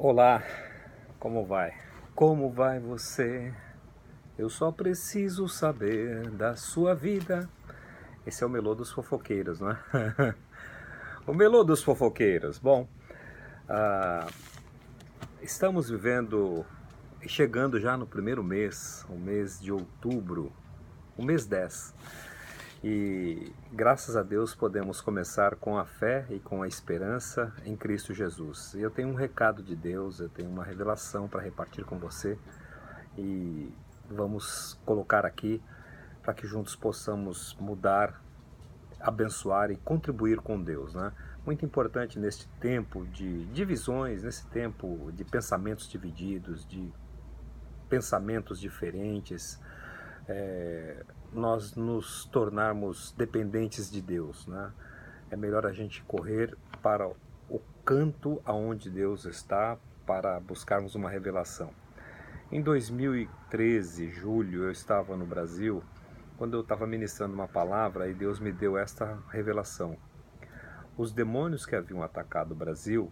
Olá, como vai? Como vai você? Eu só preciso saber da sua vida. Esse é o melô dos fofoqueiros, não é? O melô dos fofoqueiros. Bom, estamos chegando já no primeiro mês, o mês de outubro, o mês 10. E graças a Deus podemos começar com a fé e com a esperança em Cristo Jesus. Eu tenho um recado de Deus, eu tenho uma revelação para repartir com você e vamos colocar aqui para que juntos possamos mudar, abençoar e contribuir com Deus, né? Muito importante neste tempo de divisões, nesse tempo de pensamentos divididos, de pensamentos diferentes, nós nos tornarmos dependentes de Deus, né? É melhor a gente correr para o canto aonde Deus está para buscarmos uma revelação. Em 2013, julho, eu estava no Brasil, quando eu estava ministrando uma palavra e Deus me deu esta revelação. Os demônios que haviam atacado o Brasil,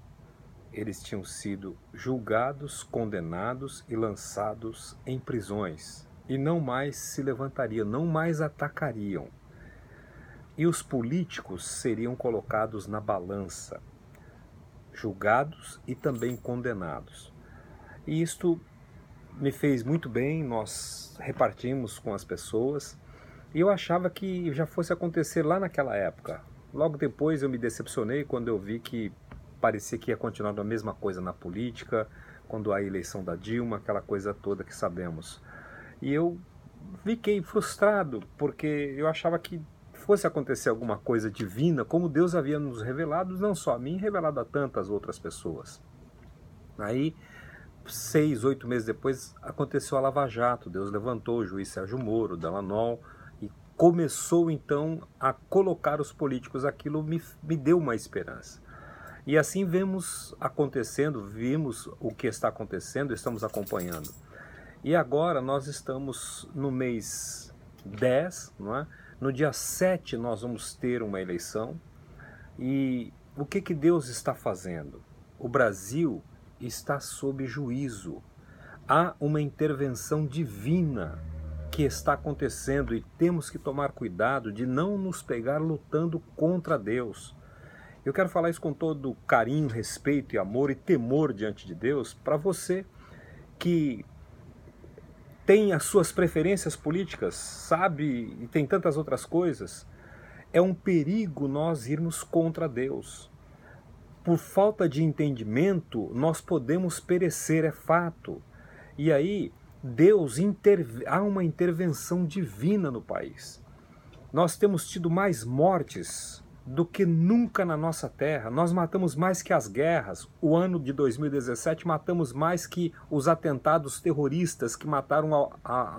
eles tinham sido julgados, condenados e lançados em prisões. E não mais se levantariam, não mais atacariam. E os políticos seriam colocados na balança, julgados e também condenados. E isto me fez muito bem, nós repartimos com as pessoas, e eu achava que já fosse acontecer lá naquela época. Logo depois eu me decepcionei quando eu vi que parecia que ia continuar a mesma coisa na política, quando a eleição da Dilma, aquela coisa toda que sabemos. E eu fiquei frustrado, porque eu achava que fosse acontecer alguma coisa divina, como Deus havia nos revelado, não só a mim, revelado a tantas outras pessoas. Aí, 6, 8 meses depois, aconteceu a Lava Jato. Deus levantou o juiz Sérgio Moro, Dallagnol, e começou então a colocar os políticos. Aquilo me deu uma esperança. E assim vimos o que está acontecendo, estamos acompanhando. E agora nós estamos no mês 10, não é? No dia 7 nós vamos ter uma eleição. E o que Deus está fazendo? O Brasil está sob juízo. Há uma intervenção divina que está acontecendo e temos que tomar cuidado de não nos pegar lutando contra Deus. Eu quero falar isso com todo carinho, respeito e amor e temor diante de Deus para você que tem as suas preferências políticas, sabe, e tem tantas outras coisas. É um perigo nós irmos contra Deus. Por falta de entendimento, nós podemos perecer, é fato. E aí, há uma intervenção divina no país. Nós temos tido mais mortes do que nunca na nossa terra. Nós matamos mais que as guerras. O ano de 2017 matamos mais que os atentados terroristas que mataram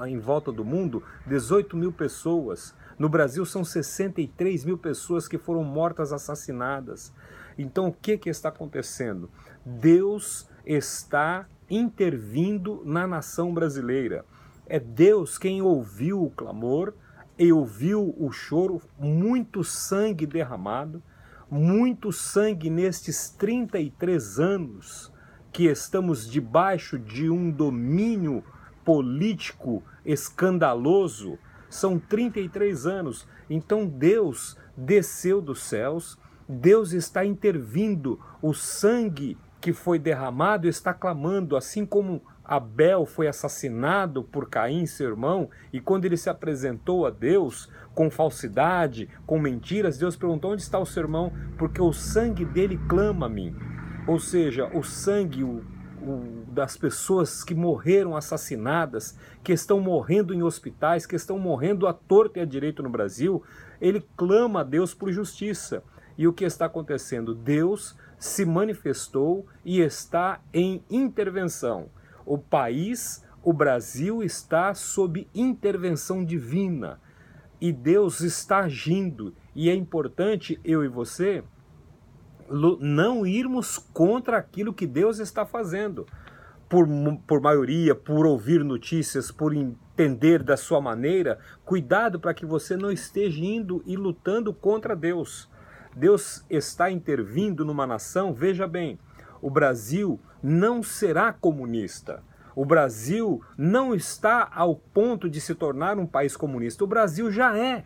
em volta do mundo 18 mil pessoas. No Brasil são 63 mil pessoas que foram mortas, assassinadas. Então o que está acontecendo? Deus está intervindo na nação brasileira. É Deus quem ouviu o clamor e ouviu o choro, muito sangue derramado, muito sangue nestes 33 anos que estamos debaixo de um domínio político escandaloso. São 33 anos. Então Deus desceu dos céus, Deus está intervindo, o sangue que foi derramado está clamando, assim como Abel foi assassinado por Caim, seu irmão, e quando ele se apresentou a Deus com falsidade, com mentiras, Deus perguntou: onde está o seu irmão? Porque o sangue dele clama a mim. Ou seja, o sangue das pessoas que morreram assassinadas, que estão morrendo em hospitais, que estão morrendo à torta e à direita no Brasil, ele clama a Deus por justiça. E o que está acontecendo? Deus se manifestou e está em intervenção. O país, o Brasil, está sob intervenção divina e Deus está agindo. E é importante eu e você não irmos contra aquilo que Deus está fazendo. Por maioria, por ouvir notícias, por entender da sua maneira, cuidado para que você não esteja indo e lutando contra Deus. Deus está intervindo numa nação, veja bem, o Brasil não será comunista. O Brasil não está ao ponto de se tornar um país comunista. O Brasil já é.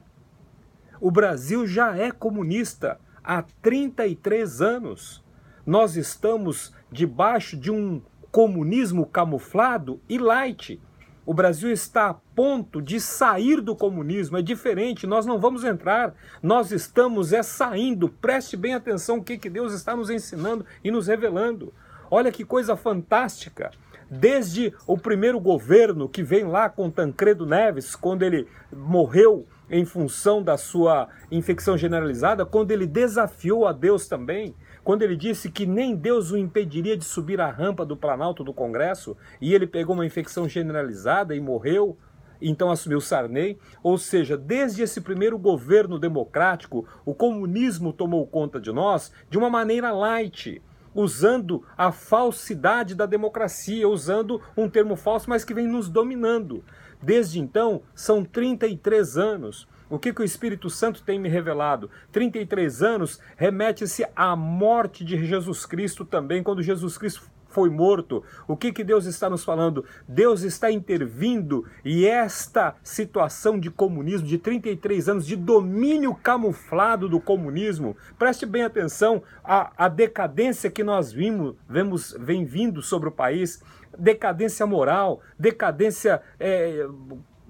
O Brasil já é comunista há 33 anos. Nós estamos debaixo de um comunismo camuflado e light. O Brasil está a ponto de sair do comunismo, é diferente, nós não vamos entrar, nós estamos saindo. Preste bem atenção o que Deus está nos ensinando e nos revelando. Olha que coisa fantástica. Desde o primeiro governo que vem lá com Tancredo Neves, quando ele morreu em função da sua infecção generalizada, quando ele desafiou a Deus também, quando ele disse que nem Deus o impediria de subir a rampa do Planalto do Congresso, e ele pegou uma infecção generalizada e morreu, então assumiu Sarney. Ou seja, desde esse primeiro governo democrático, o comunismo tomou conta de nós de uma maneira light, usando a falsidade da democracia, usando um termo falso, mas que vem nos dominando. Desde então, são 33 anos. O que o Espírito Santo tem me revelado? 33 anos remete-se à morte de Jesus Cristo também, quando Jesus Cristo foi morto. O que Deus está nos falando? Deus está intervindo, e esta situação de comunismo, de 33 anos, de domínio camuflado do comunismo, preste bem atenção, a decadência que nós vem vindo sobre o país, decadência moral, decadência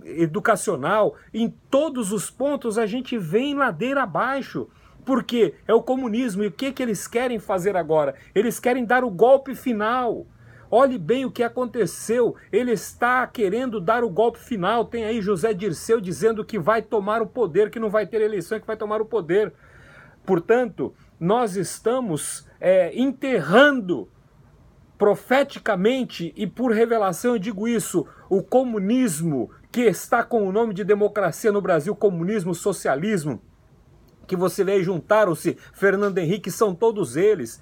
educacional, em todos os pontos a gente vem ladeira abaixo. Porque é o comunismo. E o que eles querem fazer agora? Eles querem dar o golpe final. Olhe bem o que aconteceu. Ele está querendo dar o golpe final. Tem aí José Dirceu dizendo que vai tomar o poder, que não vai ter eleição, que vai tomar o poder. Portanto, nós estamos enterrando profeticamente, e por revelação eu digo isso, o comunismo que está com o nome de democracia no Brasil, comunismo, socialismo, que você vê aí, juntaram-se Fernando Henrique, são todos eles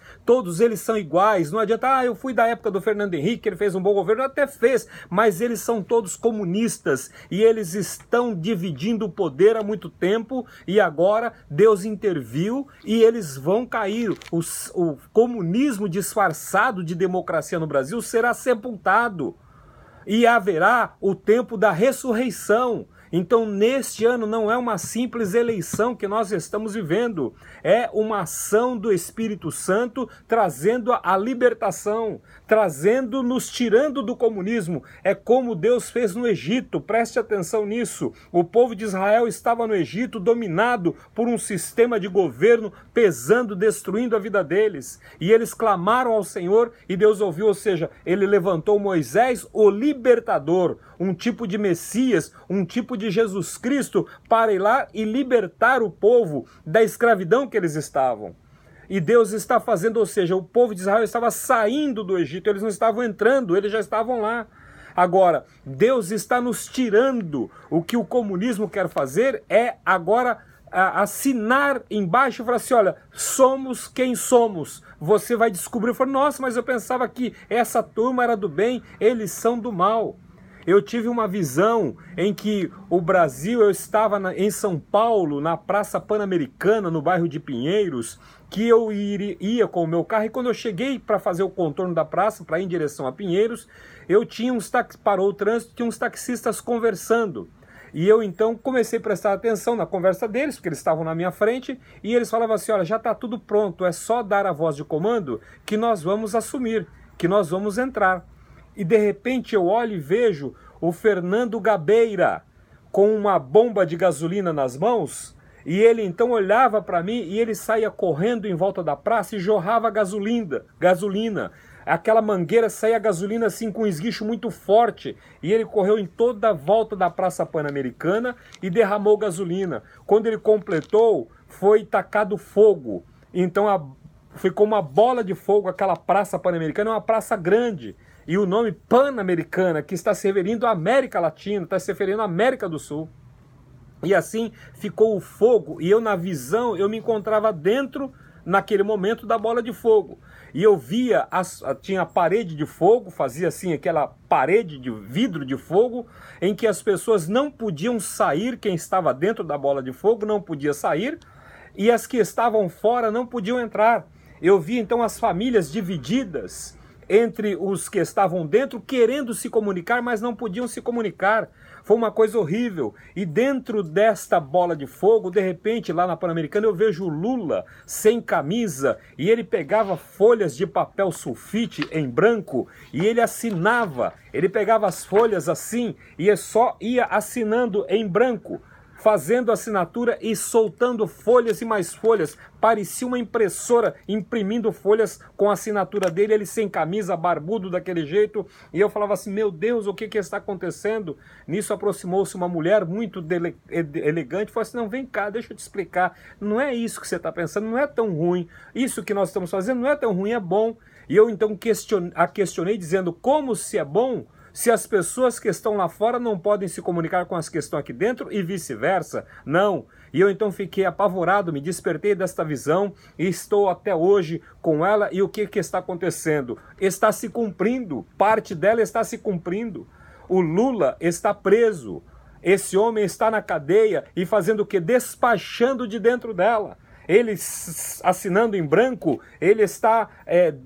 são iguais. Não adianta, eu fui da época do Fernando Henrique, ele fez um bom governo, até fez, mas eles são todos comunistas, e eles estão dividindo o poder há muito tempo, e agora Deus interviu e eles vão cair. O comunismo disfarçado de democracia no Brasil será sepultado, e haverá o tempo da ressurreição. Então, neste ano, não é uma simples eleição que nós estamos vivendo, é uma ação do Espírito Santo trazendo a libertação, nos tirando do comunismo. É como Deus fez no Egito, preste atenção nisso. O povo de Israel estava no Egito dominado por um sistema de governo pesando, destruindo a vida deles. E eles clamaram ao Senhor e Deus ouviu, ou seja, ele levantou Moisés, o libertador, um tipo de Messias, um tipo de Jesus Cristo, para ir lá e libertar o povo da escravidão que eles estavam. E Deus está fazendo, ou seja, o povo de Israel estava saindo do Egito, eles não estavam entrando, eles já estavam lá. Agora, Deus está nos tirando. O que o comunismo quer fazer é agora assinar embaixo e falar assim, olha, somos quem somos. Você vai descobrir, falar, nossa, mas eu pensava que essa turma era do bem, eles são do mal. Eu tive uma visão em que o Brasil, eu estava em São Paulo, na Praça Pan-Americana, no bairro de Pinheiros, que eu ia com o meu carro, e quando eu cheguei para fazer o contorno da praça, para ir em direção a Pinheiros, eu tinha parou o trânsito, tinha uns taxistas conversando. E eu então comecei a prestar atenção na conversa deles, porque eles estavam na minha frente, e eles falavam assim, olha, já está tudo pronto, é só dar a voz de comando que nós vamos assumir, que nós vamos entrar. E de repente eu olho e vejo o Fernando Gabeira com uma bomba de gasolina nas mãos, e ele então olhava para mim e ele saía correndo em volta da praça e jorrava gasolina. Aquela mangueira saía gasolina assim com um esguicho muito forte, e ele correu em toda a volta da Praça Pan-Americana e derramou gasolina. Quando ele completou, foi tacado fogo. Então ficou uma bola de fogo. Aquela Praça Pan-Americana é uma praça grande, e o nome Pan-Americana, que está se referindo à América Latina, está se referindo à América do Sul. E assim ficou o fogo, e eu na visão, eu me encontrava dentro, naquele momento, da bola de fogo. E eu via, tinha a parede de fogo, fazia assim aquela parede de vidro de fogo, em que as pessoas não podiam sair, quem estava dentro da bola de fogo não podia sair, e as que estavam fora não podiam entrar. Eu vi então as famílias divididas entre os que estavam dentro, querendo se comunicar, mas não podiam se comunicar. Foi uma coisa horrível. E dentro desta bola de fogo, de repente, lá na Pan-Americana, eu vejo o Lula sem camisa, e ele pegava folhas de papel sulfite em branco, e ele assinava. Ele pegava as folhas assim, e só ia assinando em branco, fazendo assinatura e soltando folhas e mais folhas. Parecia uma impressora imprimindo folhas com a assinatura dele, ele sem camisa, barbudo daquele jeito. E eu falava assim, meu Deus, o que está acontecendo? Nisso aproximou-se uma mulher muito elegante, falou assim, não, vem cá, deixa eu te explicar. Não é isso que você está pensando, não é tão ruim. Isso que nós estamos fazendo não é tão ruim, é bom. E eu então a questionei dizendo, como se é bom, se as pessoas que estão lá fora não podem se comunicar com as que estão aqui dentro e vice-versa? Não. E eu então fiquei apavorado, me despertei desta visão e estou até hoje com ela. E o que está acontecendo? Está se cumprindo, parte dela está se cumprindo. O Lula está preso, esse homem está na cadeia e fazendo o quê? Despachando de dentro dela. Ele assinando em branco, ele está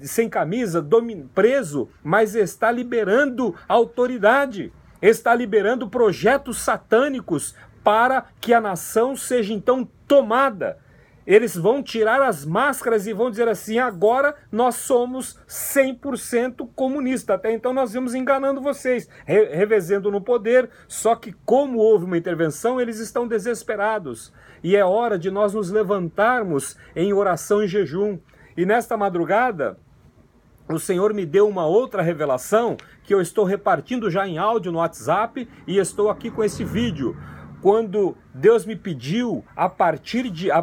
sem camisa, preso, mas está liberando autoridade, está liberando projetos satânicos para que a nação seja então tomada. Eles vão tirar as máscaras e vão dizer assim, agora nós somos 100% comunistas. Até então nós vimos enganando vocês, revezando no poder, só que como houve uma intervenção, eles estão desesperados. E é hora de nós nos levantarmos em oração e jejum. E nesta madrugada, o Senhor me deu uma outra revelação que eu estou repartindo já em áudio no WhatsApp e estou aqui com esse vídeo. Quando Deus me pediu,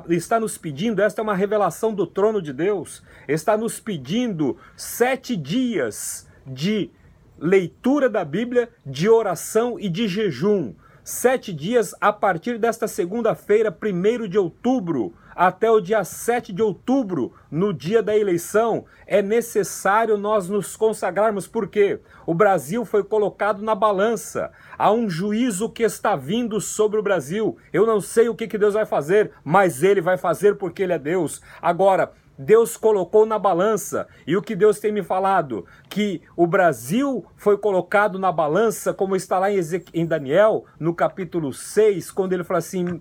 está nos pedindo, esta é uma revelação do trono de Deus, está nos pedindo 7 dias de leitura da Bíblia, de oração e de jejum. 7 dias a partir desta segunda-feira, 1º de outubro, até o dia 7 de outubro, no dia da eleição, é necessário nós nos consagrarmos, porque o Brasil foi colocado na balança. Há um juízo que está vindo sobre o Brasil. Eu não sei o que Deus vai fazer, mas Ele vai fazer porque Ele é Deus. Agora, Deus colocou na balança, e o que Deus tem me falado? Que o Brasil foi colocado na balança, como está lá em Daniel, no capítulo 6, quando ele fala assim,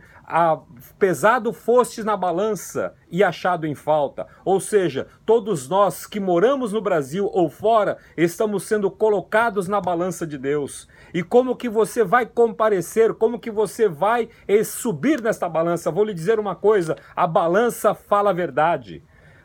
pesado fostes na balança e achado em falta. Ou seja, todos nós que moramos no Brasil ou fora, estamos sendo colocados na balança de Deus. E como que você vai comparecer, como que você vai subir nesta balança? Vou lhe dizer uma coisa, a balança fala a verdade.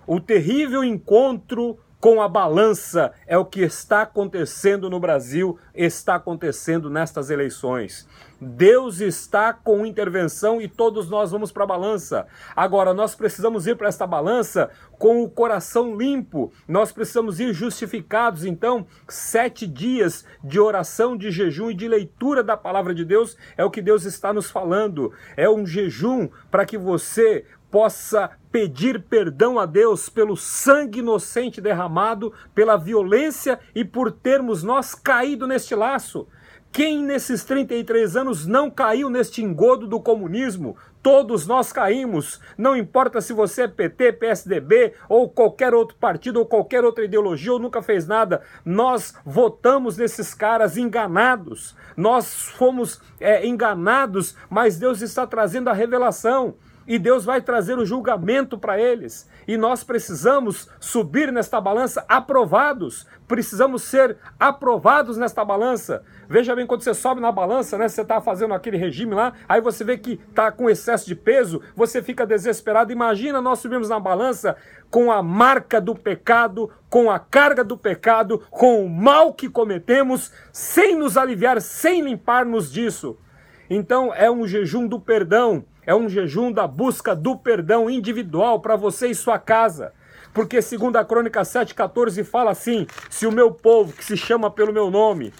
O terrível encontro com a balança é o que está acontecendo no Brasil, está acontecendo nestas eleições. Deus está com intervenção e todos nós vamos para a balança. Agora, nós precisamos ir para esta balança com o coração limpo, nós precisamos ir justificados. Então, 7 dias de oração, de jejum e de leitura da palavra de Deus é o que Deus está nos falando. É um jejum para que você possa pedir perdão a Deus pelo sangue inocente derramado, pela violência e por termos nós caído neste laço. Quem nesses 33 anos não caiu neste engodo do comunismo? Todos nós caímos, não importa se você é PT, PSDB ou qualquer outro partido ou qualquer outra ideologia ou nunca fez nada, nós votamos nesses caras enganados, nós fomos enganados, mas Deus está trazendo a revelação. E Deus vai trazer o julgamento para eles. E nós precisamos subir nesta balança aprovados. Precisamos ser aprovados nesta balança. Veja bem, quando você sobe na balança, né, você está fazendo aquele regime lá, aí você vê que está com excesso de peso, você fica desesperado. Imagina nós subirmos na balança com a marca do pecado, com a carga do pecado, com o mal que cometemos, sem nos aliviar, sem limpar-nos disso. Então é um jejum do perdão. É um jejum da busca do perdão individual para você e sua casa. Porque segundo a Crônica 7,14 fala assim, se o meu povo, que se chama pelo meu nome,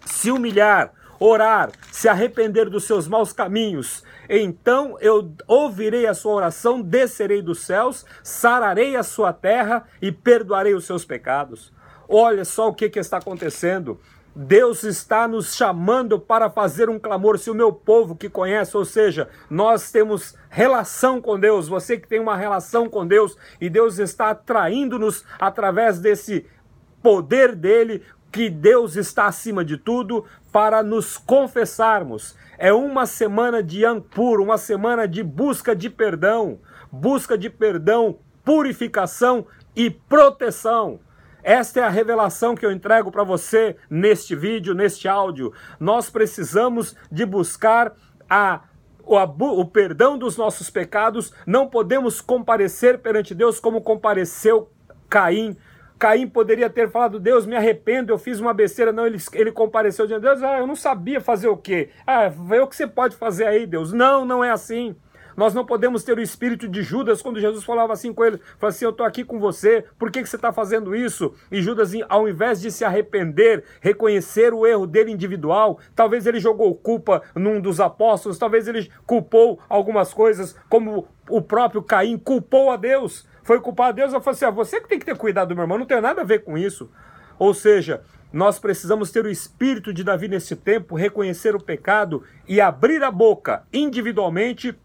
se humilhar, orar, se arrepender dos seus maus caminhos, então eu ouvirei a sua oração, descerei dos céus, sararei a sua terra e perdoarei os seus pecados. Olha só o que está acontecendo. Deus está nos chamando para fazer um clamor. Se o meu povo que conhece, ou seja, nós temos relação com Deus, você que tem uma relação com Deus, e Deus está atraindo-nos através desse poder dele, que Deus está acima de tudo, para nos confessarmos. É uma semana de Yom Kippur, uma semana de busca de perdão, purificação e proteção. Esta é a revelação que eu entrego para você neste vídeo, neste áudio. Nós precisamos de buscar o perdão dos nossos pecados. Não podemos comparecer perante Deus como compareceu Caim. Caim poderia ter falado: Deus, me arrependo, eu fiz uma besteira. Não, ele compareceu diante de Deus: eu não sabia fazer o quê? Vê o que você pode fazer aí, Deus. Não, não é assim. Nós não podemos ter o espírito de Judas, quando Jesus falava assim com ele, falava assim: eu estou aqui com você, por que você está fazendo isso? E Judas, ao invés de se arrepender, reconhecer o erro dele individual, talvez ele jogou culpa num dos apóstolos, talvez ele culpou algumas coisas, como o próprio Caim culpou a Deus, foi culpar a Deus. Eu falei assim: você que tem que ter cuidado do meu irmão, não tem nada a ver com isso. Ou seja, nós precisamos ter o espírito de Davi nesse tempo, reconhecer o pecado e abrir a boca individualmente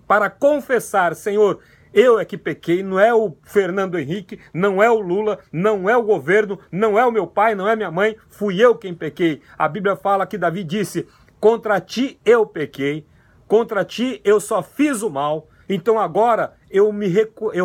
para confessar: Senhor, eu é que pequei, não é o Fernando Henrique, não é o Lula, não é o governo, não é o meu pai, não é minha mãe, fui eu quem pequei. A Bíblia fala que Davi disse: contra ti eu pequei, contra ti eu só fiz o mal, então agora eu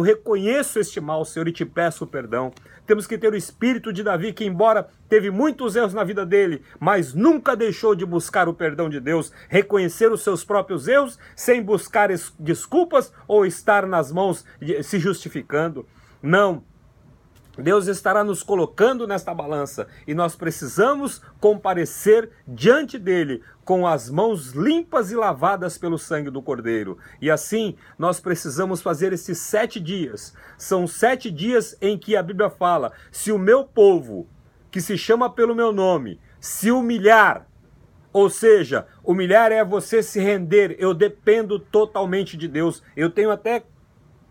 reconheço este mal, Senhor, e te peço perdão. Temos que ter o espírito de Davi, que embora teve muitos erros na vida dele, mas nunca deixou de buscar o perdão de Deus, reconhecer os seus próprios erros, sem buscar desculpas ou estar nas mãos se justificando. Não. Deus estará nos colocando nesta balança e nós precisamos comparecer diante dele com as mãos limpas e lavadas pelo sangue do Cordeiro. E assim nós precisamos fazer esses 7 dias. São 7 dias em que a Bíblia fala: se o meu povo, que se chama pelo meu nome, se humilhar, ou seja, humilhar é você se render. Eu dependo totalmente de Deus. Eu tenho até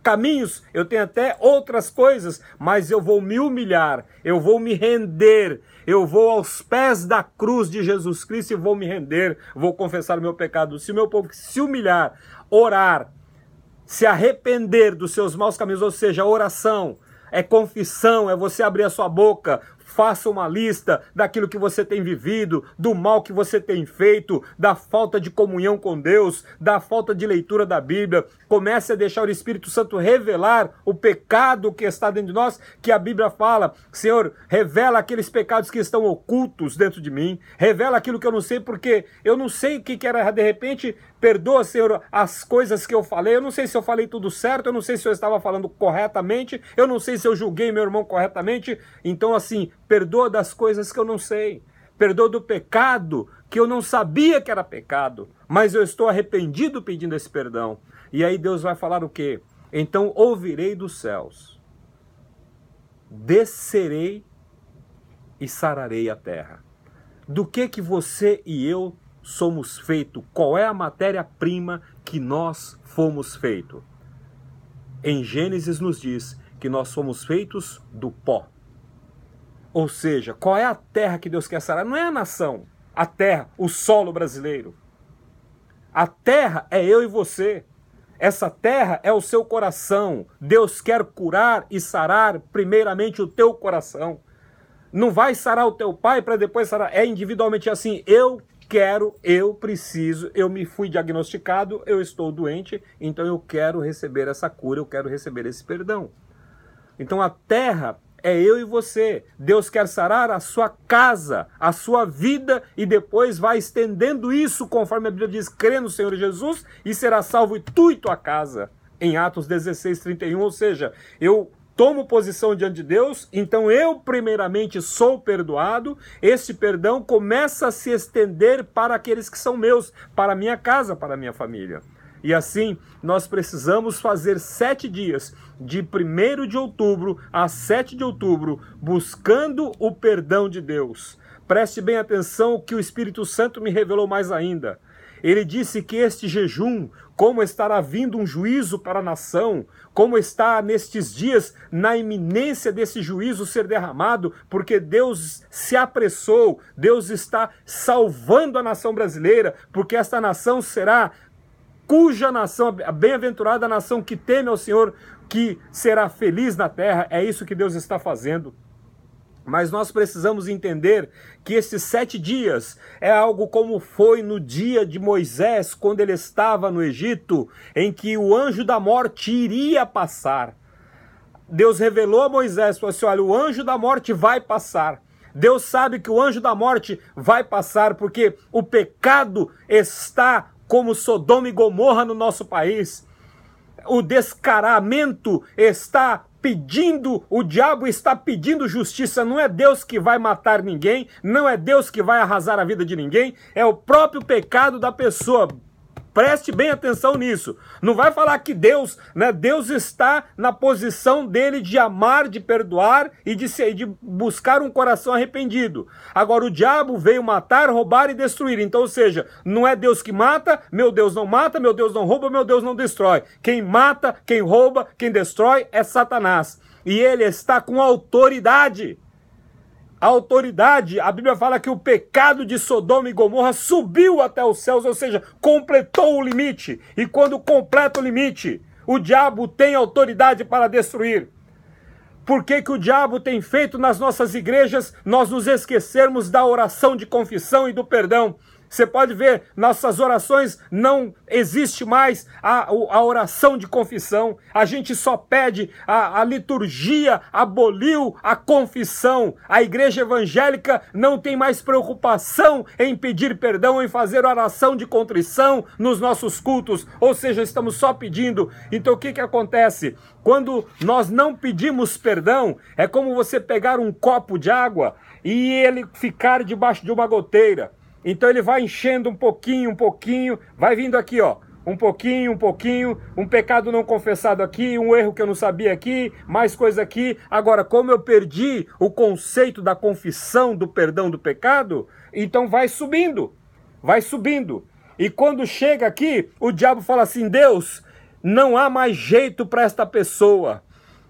caminhos, eu tenho até outras coisas, mas eu vou me humilhar, eu vou me render, eu vou aos pés da cruz de Jesus Cristo e vou me render, vou confessar o meu pecado. Se o meu povo se humilhar, orar, se arrepender dos seus maus caminhos, ou seja, oração é confissão, é você abrir a sua boca. Faça uma lista daquilo que você tem vivido, do mal que você tem feito, da falta de comunhão com Deus, da falta de leitura da Bíblia. Comece a deixar o Espírito Santo revelar o pecado que está dentro de nós, que a Bíblia fala: Senhor, revela aqueles pecados que estão ocultos dentro de mim, revela aquilo que eu não sei, porque eu não sei o que era. De repente, perdoa, Senhor, as coisas que eu falei. Eu não sei se eu falei tudo certo, eu não sei se eu estava falando corretamente, eu não sei se eu julguei meu irmão corretamente. Então, assim, perdoa das coisas que eu não sei, perdoa do pecado que eu não sabia que era pecado, mas eu estou arrependido pedindo esse perdão. E aí Deus vai falar o quê? Então ouvirei dos céus, descerei e sararei a terra. Do que você e eu somos feitos? Qual é a matéria-prima que nós fomos feitos? Em Gênesis nos diz que nós fomos feitos do pó. Ou seja, qual é a terra que Deus quer sarar? Não é a nação, a terra, o solo brasileiro. A terra é eu e você. Essa terra é o seu coração. Deus quer curar e sarar primeiramente o teu coração. Não vai sarar o teu pai para depois sarar. É individualmente assim: eu quero, eu preciso, eu me fui diagnosticado, eu estou doente, então eu quero receber essa cura, eu quero receber esse perdão. Então a terra é eu e você. Deus quer sarar a sua casa, a sua vida, e depois vai estendendo isso, conforme a Bíblia diz: crê no Senhor Jesus e será salvo tu e tua casa. Em Atos 16:31, ou seja, eu tomo posição diante de Deus, então eu primeiramente sou perdoado, esse perdão começa a se estender para aqueles que são meus, para a minha casa, para a minha família. E assim, nós precisamos fazer 7 dias, de 1º de outubro a 7 de outubro, buscando o perdão de Deus. Preste bem atenção, que o Espírito Santo me revelou mais ainda. Ele disse que este jejum como estará vindo um juízo para a nação, como está nestes dias na iminência desse juízo ser derramado, porque Deus se apressou, Deus está salvando a nação brasileira, porque esta nação será cuja nação, a bem-aventurada nação que teme ao Senhor, que será feliz na terra. É isso que Deus está fazendo. Mas nós precisamos entender que esses 7 dias é algo como foi no dia de Moisés, quando ele estava no Egito, em que o anjo da morte iria passar. Deus revelou a Moisés, falou assim, olha, o anjo da morte vai passar. Deus sabe que o anjo da morte vai passar, porque o pecado está como Sodoma e Gomorra no nosso país. O descaramento está pedindo, o diabo está pedindo justiça. Não é Deus que vai matar ninguém, não é Deus que vai arrasar a vida de ninguém, é o próprio pecado da pessoa. Preste bem atenção nisso. Não vai falar que Deus, né? Deus está na posição dele de amar, de perdoar e de buscar um coração arrependido. Agora o diabo veio matar, roubar e destruir. Então, ou seja, não é Deus que mata, meu Deus não mata, meu Deus não rouba, meu Deus não destrói. Quem mata, quem rouba, quem destrói é Satanás. E ele está com autoridade. A autoridade, a Bíblia fala que o pecado de Sodoma e Gomorra subiu até os céus, ou seja, completou o limite. E quando completa o limite, o diabo tem autoridade para destruir. Por que que o diabo tem feito nas nossas igrejas nós nos esquecermos da oração de confissão e do perdão? Você pode ver, nossas orações não existe mais a oração de confissão. A gente só pede, a liturgia aboliu a confissão. A igreja evangélica não tem mais preocupação em pedir perdão, em fazer oração de contrição nos nossos cultos. Ou seja, estamos só pedindo. Então o que que acontece? Quando nós não pedimos perdão, é como você pegar um copo de água e ele ficar debaixo de uma goteira. Então ele vai enchendo um pouquinho, vai vindo aqui, ó, um pouquinho, um pecado não confessado aqui, um erro que eu não sabia aqui, mais coisa aqui. Agora, como eu perdi o conceito da confissão, do perdão do pecado, então vai subindo. E quando chega aqui, o diabo fala assim, Deus, não há mais jeito para esta pessoa,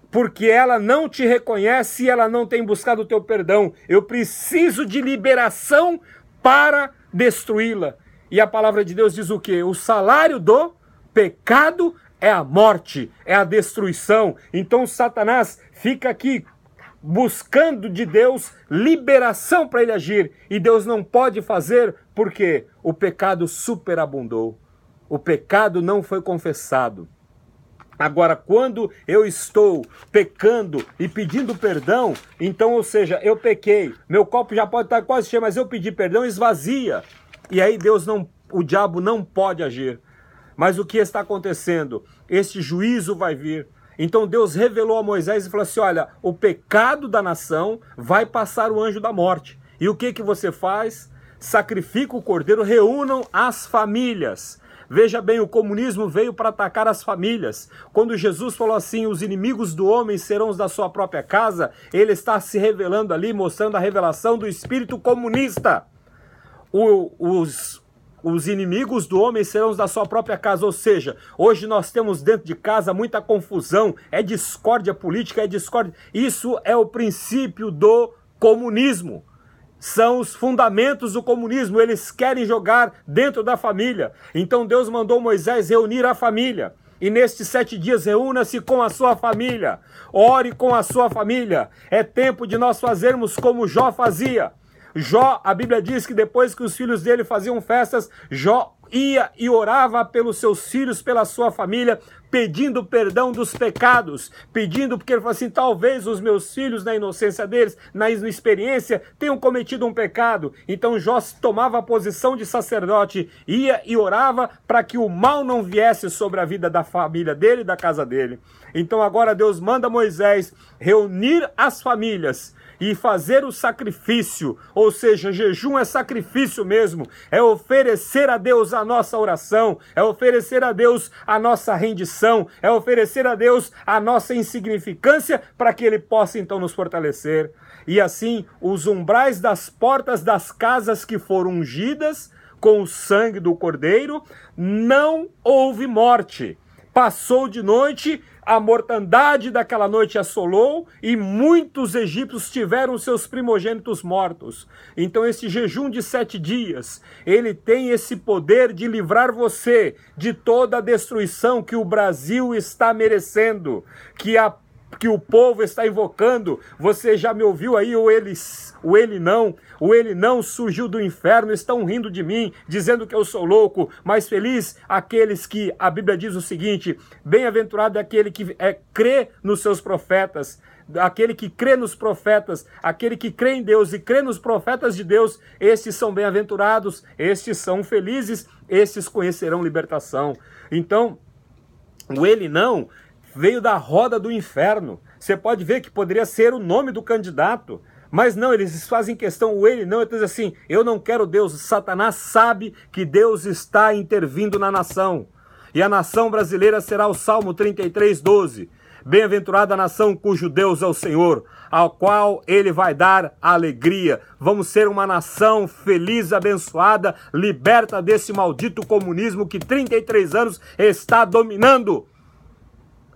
porque ela não te reconhece e ela não tem buscado o teu perdão. Eu preciso de liberação para destruí-la. E a palavra de Deus diz o quê? O salário do pecado é a morte, é a destruição. Então Satanás fica aqui buscando de Deus liberação para ele agir. E Deus não pode fazer porque o pecado superabundou. O pecado não foi confessado. Agora, quando eu estou pecando e pedindo perdão, então, ou seja, eu pequei, meu copo já pode estar quase cheio, mas eu pedi perdão, esvazia. E aí o diabo não pode agir. Mas o que está acontecendo? Este juízo vai vir. Então Deus revelou a Moisés e falou assim, olha, o pecado da nação vai passar o anjo da morte. E o que que você faz? Sacrifica o cordeiro, reúnam as famílias. Veja bem, o comunismo veio para atacar as famílias. Quando Jesus falou assim, os inimigos do homem serão os da sua própria casa, ele está se revelando ali, mostrando a revelação do espírito comunista. Os inimigos do homem serão os da sua própria casa, ou seja, hoje nós temos dentro de casa muita confusão, é discórdia política, é discórdia. Isso é o princípio do comunismo. São os fundamentos do comunismo, eles querem jogar dentro da família. Então Deus mandou Moisés reunir a família. E nestes 7 dias reúna-se com a sua família. Ore com a sua família. É tempo de nós fazermos como Jó fazia. Jó, a Bíblia diz que depois que os filhos dele faziam festas, Jó ia e orava pelos seus filhos, pela sua família, pedindo perdão dos pecados, pedindo, porque ele falou assim, talvez os meus filhos, na inocência deles, na inexperiência, tenham cometido um pecado. Então Jó tomava a posição de sacerdote, ia e orava para que o mal não viesse sobre a vida da família dele e da casa dele. Então agora Deus manda Moisés reunir as famílias e fazer o sacrifício, ou seja, jejum é sacrifício mesmo, é oferecer a Deus a nossa oração, é oferecer a Deus a nossa rendição, é oferecer a Deus a nossa insignificância para que Ele possa então nos fortalecer. E assim, os umbrais das portas das casas que foram ungidas com o sangue do cordeiro, não houve morte. Passou de noite, a mortandade daquela noite assolou e muitos egípcios tiveram seus primogênitos mortos. Então esse jejum de 7 dias, ele tem esse poder de livrar você de toda a destruição que o Brasil está merecendo, que o povo está invocando. Você já me ouviu aí, o ele não surgiu do inferno, estão rindo de mim, dizendo que eu sou louco, mas feliz aqueles que, a Bíblia diz o seguinte, bem-aventurado é aquele que crê nos seus profetas, aquele que crê nos profetas, aquele que crê em Deus e crê nos profetas de Deus, estes são bem-aventurados, estes são felizes, estes conhecerão libertação. Então, o ele não veio da roda do inferno. Você pode ver que poderia ser o nome do candidato, mas não, eles fazem questão, o ele não, então diz assim, eu não quero Deus. Satanás sabe que Deus está intervindo na nação, e a nação brasileira será o Salmo 33:12, bem-aventurada a nação cujo Deus é o Senhor, ao qual ele vai dar alegria. Vamos ser uma nação feliz, abençoada, liberta desse maldito comunismo que 33 anos está dominando.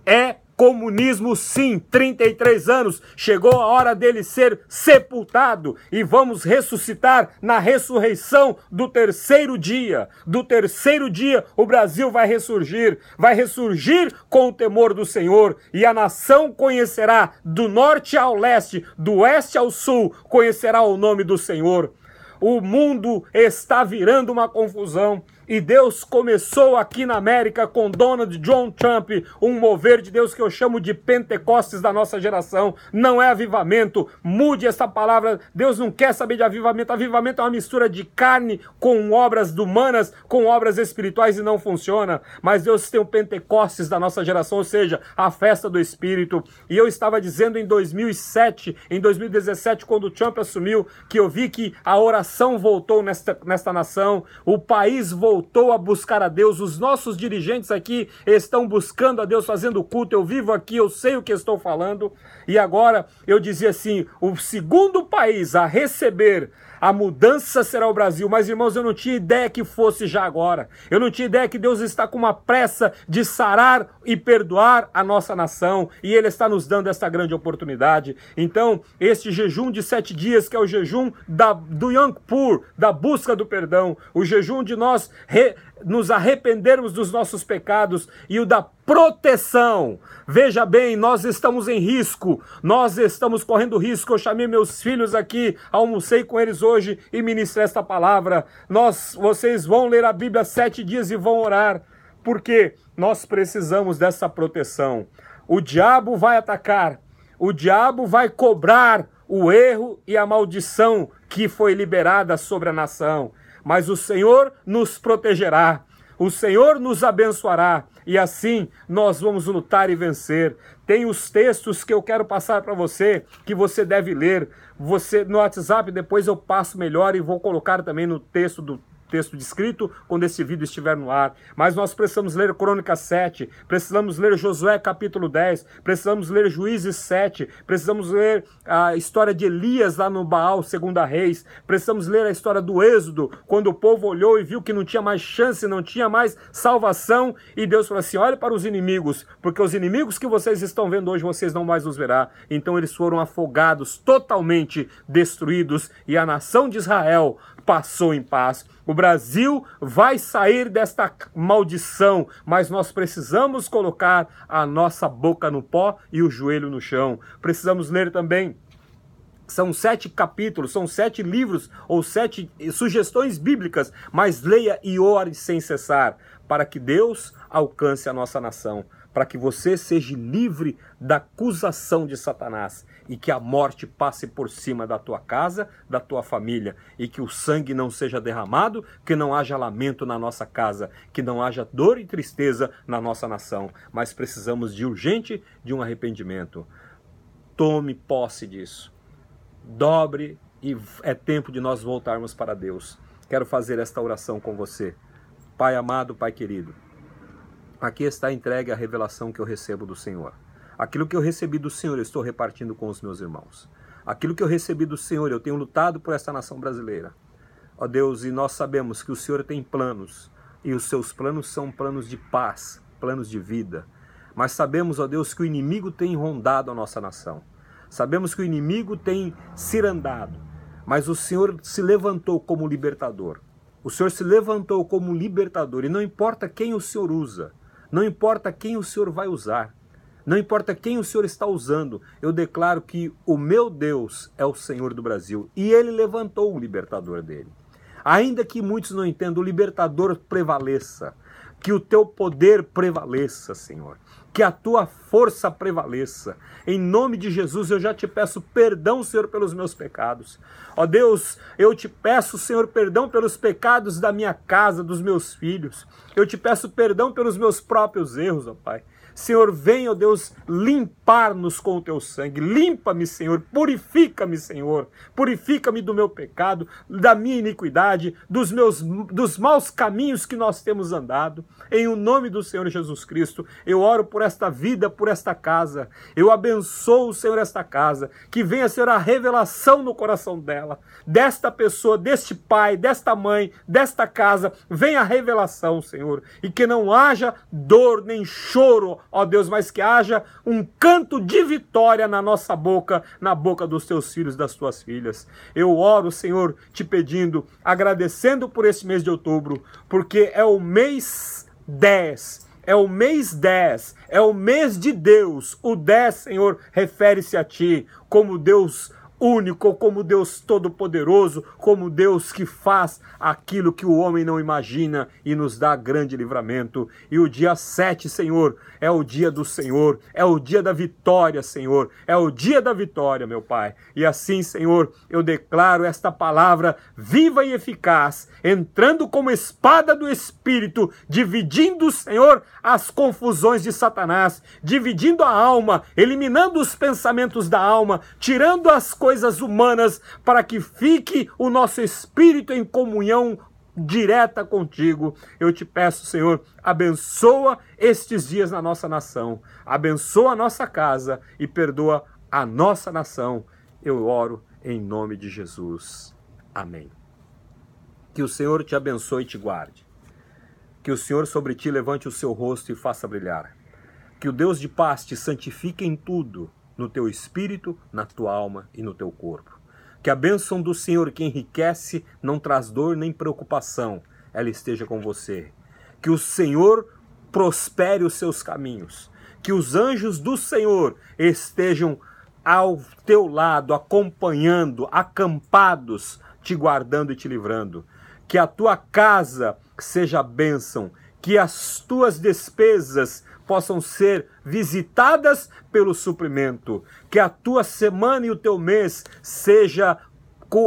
É comunismo sim, 33 anos, chegou a hora dele ser sepultado e vamos ressuscitar na ressurreição do terceiro dia. Do terceiro dia o Brasil vai ressurgir com o temor do Senhor e a nação conhecerá do norte ao leste, do oeste ao sul, conhecerá o nome do Senhor. O mundo está virando uma confusão. E Deus começou aqui na América com Donald John Trump, um mover de Deus que eu chamo de Pentecostes da nossa geração. Não é avivamento, mude essa palavra. Deus não quer saber de avivamento. Avivamento é uma mistura de carne com obras humanas, com obras espirituais e não funciona. Mas Deus tem o Pentecostes da nossa geração, ou seja, a festa do Espírito. E eu estava dizendo em 2007, em 2017, quando Trump assumiu, que eu vi que a oração voltou nesta nação, o país voltou a buscar a Deus, os nossos dirigentes aqui estão buscando a Deus, fazendo culto, eu vivo aqui, eu sei o que estou falando, e agora eu dizia assim, o segundo país a receber a mudança será o Brasil, mas irmãos, eu não tinha ideia que fosse já agora, eu não tinha ideia que Deus está com uma pressa de sarar e perdoar a nossa nação, e Ele está nos dando esta grande oportunidade. Então, este jejum de 7 dias, que é o jejum do Yom Kippur, da busca do perdão, o jejum de nós nos arrependermos dos nossos pecados e o da proteção. Veja bem, nós estamos em risco, nós estamos correndo risco. Eu chamei meus filhos aqui, almocei com eles hoje e ministrei esta palavra. Vocês vão ler a Bíblia 7 dias e vão orar, porque nós precisamos dessa proteção. O diabo vai atacar, o diabo vai cobrar o erro e a maldição que foi liberada sobre a nação. Mas o Senhor nos protegerá, o Senhor nos abençoará, e assim nós vamos lutar e vencer. Tem os textos que eu quero passar para você, que você deve ler. Você no WhatsApp, depois eu passo melhor e vou colocar também no texto descrito quando esse vídeo estiver no ar. Mas nós precisamos ler Crônicas 7, precisamos ler Josué capítulo 10, precisamos ler Juízes 7, precisamos ler a história de Elias lá no Baal, 2 Reis, precisamos ler a história do Êxodo, quando o povo olhou e viu que não tinha mais chance, não tinha mais salvação, e Deus falou assim, olhe para os inimigos, porque os inimigos que vocês estão vendo hoje, vocês não mais os verá. Então eles foram afogados, totalmente destruídos, e a nação de Israel passou em paz. O Brasil vai sair desta maldição, mas nós precisamos colocar a nossa boca no pó e o joelho no chão. Precisamos ler também, são 7 capítulos, são 7 livros ou 7 sugestões bíblicas, mas leia e ore sem cessar, para que Deus alcance a nossa nação, para que você seja livre da acusação de Satanás e que a morte passe por cima da tua casa, da tua família, e que o sangue não seja derramado, que não haja lamento na nossa casa, que não haja dor e tristeza na nossa nação, mas precisamos urgente de um arrependimento. Tome posse disso, dobre, e é tempo de nós voltarmos para Deus. Quero fazer esta oração com você. Pai amado, Pai querido, aqui está entregue a revelação que eu recebo do Senhor. Aquilo que eu recebi do Senhor, eu estou repartindo com os meus irmãos. Aquilo que eu recebi do Senhor, eu tenho lutado por esta nação brasileira. ó Deus, e nós sabemos que o Senhor tem planos, e os seus planos são planos de paz, planos de vida. Mas sabemos, ó Deus, que o inimigo tem rondado a nossa nação. Sabemos que o inimigo tem cirandado, mas o Senhor se levantou como libertador. O Senhor se levantou como libertador, e não importa quem o Senhor usa, não importa quem o Senhor vai usar, não importa quem o Senhor está usando, eu declaro que o meu Deus é o Senhor do Brasil, e Ele levantou o libertador dele. Ainda que muitos não entendam, o libertador prevaleça, que o teu poder prevaleça, Senhor, que a tua força prevaleça. Em nome de Jesus, eu já te peço perdão, Senhor, pelos meus pecados. Ó Deus, eu te peço, Senhor, perdão pelos pecados da minha casa, dos meus filhos. Eu te peço perdão pelos meus próprios erros, ó Pai. Senhor, vem, ó Deus, limpar-nos com o teu sangue. Limpa-me, Senhor, purifica-me, Senhor. Purifica-me do meu pecado, da minha iniquidade, dos maus caminhos que nós temos andado. Em o nome do Senhor Jesus Cristo, eu oro por esta vida, por esta casa. Eu abençoo, Senhor, esta casa. Que venha, Senhor, a revelação no coração dela, desta pessoa, deste pai, desta mãe, desta casa. Venha a revelação, Senhor. E que não haja dor nem choro, ó Deus, mas que haja um canto de vitória na nossa boca, na boca dos teus filhos, das tuas filhas. Eu oro, Senhor, te pedindo, agradecendo por esse mês de outubro, porque é o mês 10, é o mês 10, é o mês de Deus. O 10, Senhor, refere-se a ti como Deus único, como Deus todo-poderoso, como Deus que faz aquilo que o homem não imagina e nos dá grande livramento. E o dia 7, Senhor, é o dia do Senhor, é o dia da vitória, Senhor, é o dia da vitória, meu Pai. E assim, Senhor, eu declaro esta palavra viva e eficaz, entrando como espada do Espírito, dividindo, Senhor, as confusões de Satanás, dividindo a alma, eliminando os pensamentos da alma, tirando as coisas humanas, para que fique o nosso espírito em comunhão direta contigo. Eu te peço, Senhor, abençoa estes dias na nossa nação, abençoa a nossa casa e perdoa a nossa nação. Eu oro em nome de Jesus. Amém. Que o Senhor te abençoe e te guarde. Que o Senhor sobre ti levante o seu rosto e faça brilhar. Que o Deus de paz te santifique em tudo, no teu espírito, na tua alma e no teu corpo. Que a bênção do Senhor que enriquece, não traz dor nem preocupação, ela esteja com você. Que o Senhor prospere os seus caminhos. Que os anjos do Senhor estejam ao teu lado, acompanhando, acampados, te guardando e te livrando. Que a tua casa seja bênção, que as tuas despesas possam ser visitadas pelo suprimento, que a tua semana e o teu mês seja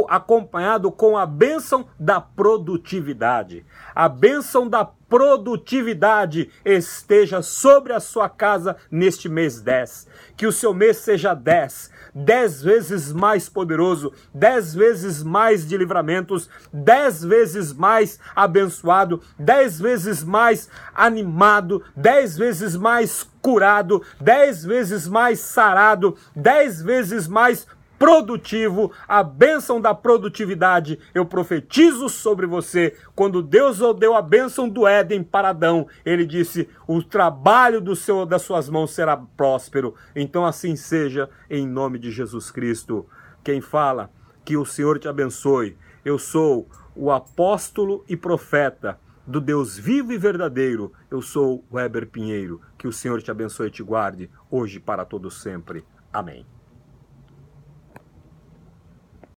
acompanhado com a bênção da produtividade. A bênção da produtividade esteja sobre a sua casa neste mês 10. Que o seu mês seja 10 vezes mais poderoso, 10 vezes mais de livramentos, 10 vezes mais abençoado, 10 vezes mais animado, 10 vezes mais curado, 10 vezes mais sarado, 10 vezes mais produtivo. A bênção da produtividade eu profetizo sobre você. Quando Deus deu a bênção do Éden para Adão, ele disse: o trabalho das suas mãos será próspero. Então assim seja, em nome de Jesus Cristo. Quem fala, que o Senhor te abençoe. Eu sou o apóstolo e profeta do Deus vivo e verdadeiro. Eu sou o Weber Pinheiro. Que o Senhor te abençoe e te guarde, hoje e para todo sempre. Amém.